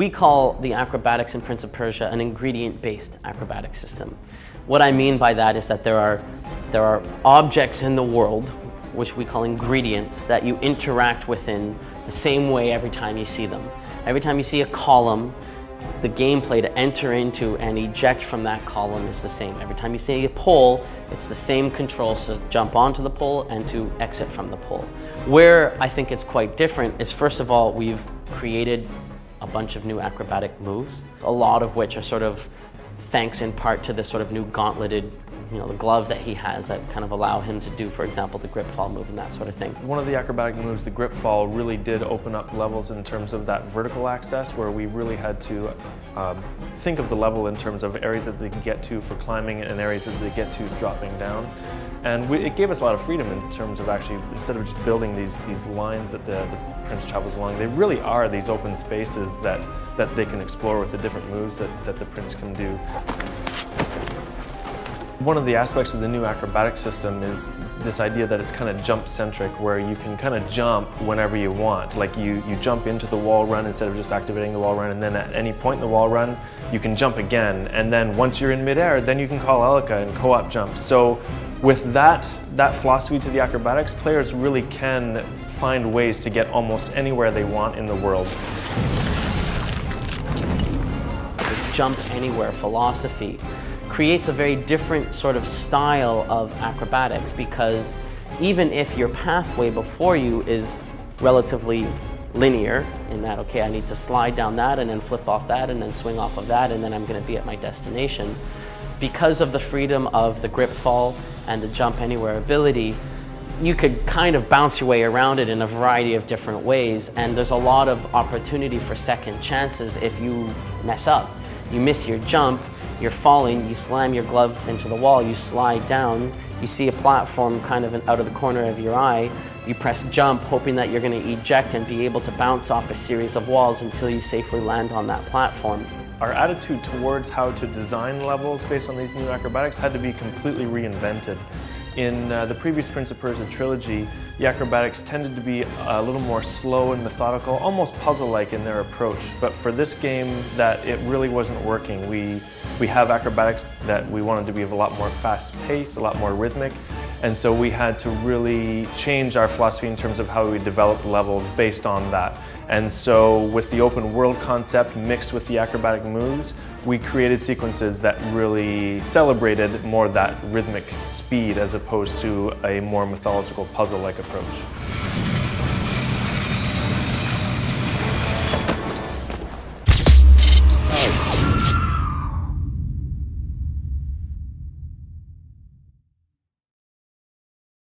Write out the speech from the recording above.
We call the acrobatics in Prince of Persia an ingredient-based acrobatic system. What I mean by that is that there are objects in the world, which we call ingredients, that you interact within the same way every time you see them. Every time you see a column, the gameplay to enter into and eject from that column is the same. Every time you see a pole, it's the same controls to jump onto the pole and to exit from the pole. Where I think it's quite different is, first of all, we've created a bunch of new acrobatic moves, a lot of which are sort of thanks in part to this sort of new gauntleted, the glove that he has that kind of allow him to do, for example, the grip fall move and that sort of thing. One of the acrobatic moves, the grip fall, really did open up levels in terms of that vertical access, where we really had to think of the level in terms of areas that they could get to for climbing and areas that they get to dropping down. And it gave us a lot of freedom in terms of actually, instead of just building these lines that the prince travels along, they really are these open spaces that they can explore with the different moves that the prince can do. One of the aspects of the new acrobatic system is this idea that it's kind of jump-centric, where you can kind of jump whenever you want. Like you jump into the wall run instead of just activating the wall run, and then at any point in the wall run, you can jump again. And then once you're in midair, then you can call Elika and co-op jump. So with that philosophy to the acrobatics, players really can find ways to get almost anywhere they want in the world. The jump anywhere philosophy creates a very different sort of style of acrobatics, because even if your pathway before you is relatively linear in that, okay, I need to slide down that and then flip off that and then swing off of that and then I'm going to be at my destination, because of the freedom of the grip fall and the jump anywhere ability, you could kind of bounce your way around it in a variety of different ways, and there's a lot of opportunity for second chances if you mess up. You miss your jump, you're falling, you slam your gloves into the wall, you slide down, you see a platform kind of out of the corner of your eye, you press jump hoping that you're going to eject and be able to bounce off a series of walls until you safely land on that platform. Our attitude towards how to design levels based on these new acrobatics had to be completely reinvented. In the previous Prince of Persia trilogy, the acrobatics tended to be a little more slow and methodical, almost puzzle-like in their approach. But for this game, it really wasn't working. We have acrobatics that we wanted to be of a lot more fast-paced, a lot more rhythmic, and so we had to really change our philosophy in terms of how we develop levels based on that. And so with the open world concept mixed with the acrobatic moves, we created sequences that really celebrated more that rhythmic speed as opposed to a more methodical puzzle-like approach.